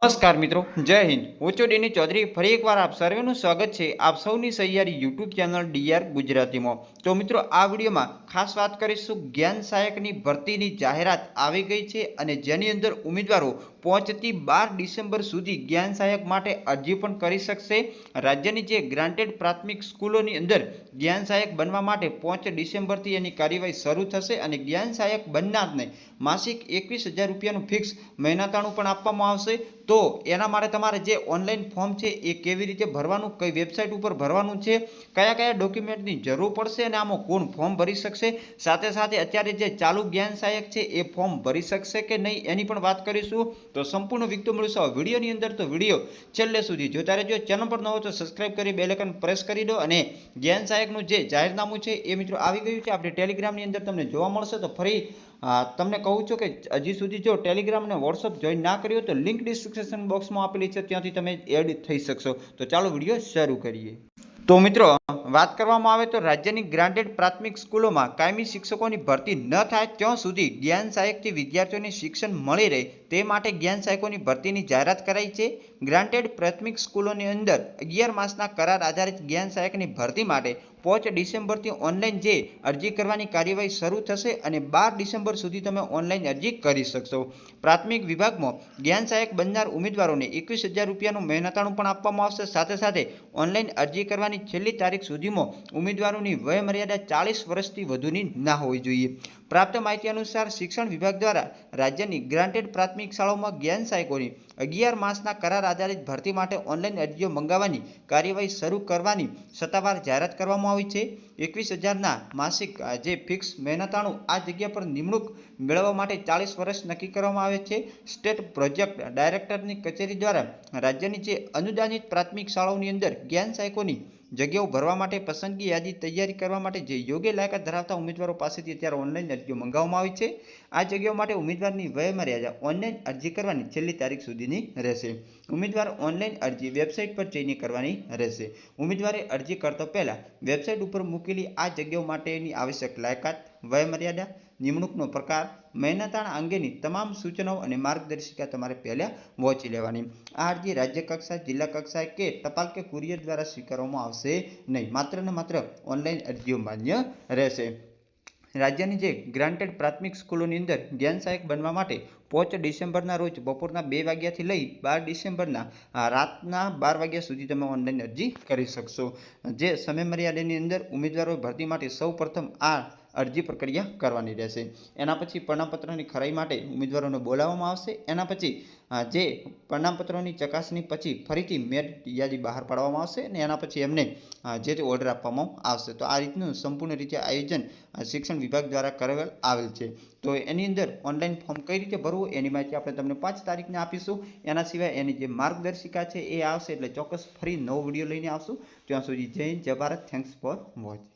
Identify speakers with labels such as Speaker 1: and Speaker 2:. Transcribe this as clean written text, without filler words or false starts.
Speaker 1: નમસ્કાર મિત્રો, જય હિન્દ। હું છું ડેની ચૌધરી। ફરી એકવાર આપ સર્વેનું સ્વાગત છે આપ સૌની સહિયારી યુટ્યુબ ચેનલ ડીઆર ગુજરાતીમાં। તો મિત્રો, આ વિડીયોમાં ખાસ વાત કરીશું જ્ઞાન સહાયકની ભરતીની જાહેરાત આવી ગઈ છે અને જેની અંદર ઉમેદવારો 5 થી 12 ડિસેમ્બર સુધી જ્ઞાન સહાયક માટે અરજી પણ કરી શકશે। રાજ્યની જે ગ્રાન્ટેડ પ્રાથમિક સ્કૂલોની અંદર જ્ઞાન સહાયક બનવા માટે 5 ડિસેમ્બરથી એની કાર્યવાહી શરૂ થશે અને જ્ઞાન સહાયક બનનારને માસિક 21,000 રૂપિયાનું ફિક્સ મહેનતાણું પણ આપવામાં આવશે। તો એના માટે તમારે જે ઓનલાઈન ફોર્મ છે એ કેવી રીતે ભરવાનું, કઈ વેબસાઇટ ઉપર ભરવાનું છે, કયા કયા ડોક્યુમેન્ટની જરૂર પડશે અને આમાં કોણ ફોર્મ ભરી શકશે, સાથે સાથે અત્યારે જે ચાલુ જ્ઞાન સહાયક છે એ ફોર્મ ભરી શકશે કે નહીં એની પણ વાત કરીશું। તો સંપૂર્ણ વિગતો મળીશું વિડીયોની અંદર। તો વિડીયો છેલ્લે સુધી જોતા રહેજો। ચેનલ પર ન હોય તો સબસ્ક્રાઇબ કરી બેલ આઇકન પ્રેસ કરી દો। અને જ્ઞાન સહાયકનું જે જાહેરનામું છે એ મિત્રો આવી ગયું છે આપણે ટેલિગ્રામની અંદર તમને જોવા મળશે। તો ફરી તમને કહું છું કે હજી સુધી જો ટેલિગ્રામ અને વોટ્સઅપ જોઈન ના કર્યું તો લિંક ડિસ્ક્રિપ્શન બોક્સમાં આપેલી છે, ત્યાંથી તમે એડ થઈ શકશો। તો ચાલો વિડીયો શરૂ કરીએ। તો મિત્રો, વાત કરવામાં આવે તો રાજ્યની ગ્રાન્ટેડ પ્રાથમિક સ્કૂલોમાં કાયમી શિક્ષકોની ભરતી ન થાય ત્યાં સુધી જ્ઞાન સહાયકથી વિદ્યાર્થીઓને શિક્ષણ મળી રહે તે માટે જ્ઞાન સહાયકોની ભરતીની જાહેરાત કરાઈ છે। ગ્રાન્ટેડ પ્રાથમિક સ્કૂલોની અંદર 11 માસના કરાર આધારિત જ્ઞાન સહાયકની ભરતી માટે 5 ડિસેમ્બરથી ઓનલાઈન જે અરજી કરવાની કાર્યવાહી શરૂ થશે અને 12 ડિસેમ્બર સુધી તમે ઓનલાઈન અરજી કરી શકશો। પ્રાથમિક વિભાગમાં જ્ઞાન સહાયક બનનાર ઉમેદવારોને 21,000 રૂપિયાનું મહેનતાણું પણ આપવામાં આવશે। સાથે સાથે ઓનલાઈન અરજી કરવાની છેલ્લી તારીખ સુધીમાં ઉમેદવારોની વય મર્યાદા 40 વર્ષથી વધુની ના હોવી જોઈએ। પ્રાપ્ત માહિતી અનુસાર શિક્ષણ વિભાગ દ્વારા રાજ્યની ગ્રાન્ટેડ પ્રાથમિક શાળાઓમાં જ્ઞાન સહાયકોની 11 માસના કરાર આધારિત ભરતી માટે ઓનલાઈન અરજીઓ મંગાવવાની કાર્યવાહી શરૂ કરવાની સત્તાવાર જાહેરાત કરવામાં આવી છે। 21,000ના માસિક જે ફિક્સ મહેનતાણું આ જગ્યા પર નિમણૂક મેળવવા માટે 40 વર્ષ નક્કી કરવામાં આવે છે। સ્ટેટ પ્રોજેક્ટ ડાયરેક્ટરની કચેરી દ્વારા રાજ્યની જે અનુદાનિત પ્રાથમિક શાળાઓની અંદર જ્ઞાન સહાયકોની જગ્યાઓ ભરવા માટે પસંદગી યાદી તૈયારી કરવા માટે જે યોગ્ય લાયકાત ધરાવતા ઉમેદવારો પાસેથી અત્યારે ઓનલાઈન અરજીઓ મંગાવવામાં આવી છે। આ જગ્યાઓ માટે ઉમેદવારની વય મર્યાદા ઓનલાઈન અરજી કરવાની છેલ્લી તારીખ સુધીની રહેશે। ઉમેદવાર ઓનલાઈન અરજી વેબસાઇટ પર જઈને કરવાની રહેશે। ઉમેદવારે અરજી કરતા પહેલા વેબસાઇટ ઉપર મૂકેલી આ જગ્યાઓ માટેની આવશ્યક લાયકાત, વય મર્યાદા, નિમણૂકનો પ્રકાર, મહેનતાણ અંગેની તમામ સૂચનાઓ અને માર્ગદર્શિકા તમારે પહેલા વાંચી લેવાની। આ અરજી રાજ્ય કક્ષાએ, જિલ્લા કક્ષાએ કે ટપાલ કે કુરિયર દ્વારા સ્વીકારવામાં આવશે નહીં, માત્ર ને માત્ર ઓનલાઈન અરજીઓ માન્ય રહેશે। રાજ્યની જે ગ્રાન્ટેડ પ્રાથમિક સ્કૂલોની અંદર જ્ઞાન સહાયક બનવા માટે 5 ડિસેમ્બરના રોજ બપોરના 2 વાગ્યાથી લઈ 12 ડિસેમ્બરના રાતના 12 વાગ્યા સુધી તમે ઓનલાઈન અરજી કરી શકશો। જે સમય મર્યાદાની અંદર ઉમેદવારો ભરતી માટે સૌ પ્રથમ આ અરજી પ્રક્રિયા કરવાની રહેશે। એના પછી પ્રમાણપત્રની ખરાઈ માટે ઉમેદવારોને બોલાવવામાં આવશે। એના પછી જે પ્રમાણપત્રોની ચકાસણી પછી ફરીથી મેરિટ યાદી બહાર પાડવામાં આવશે અને એના પછી એમને જે તે ઓર્ડર આપવામાં આવશે। તો આ રીતનું સંપૂર્ણ રીતે આયોજન શિક્ષણ વિભાગ દ્વારા કરેલ આવેલ છે। તો એની અંદર ઓનલાઈન ફોર્મ કઈ રીતે ભરવું એની માહિતી આપણે તમને 5 તારીખને આપીશું। એના સિવાય એની જે માર્ગદર્શિકા છે એ આવશે એટલે ચોક્કસ ફરી નવો વિડીયો લઈને આવશું। ત્યાં સુધી જય હિન્દ, જય ભારત। Thanks for watch.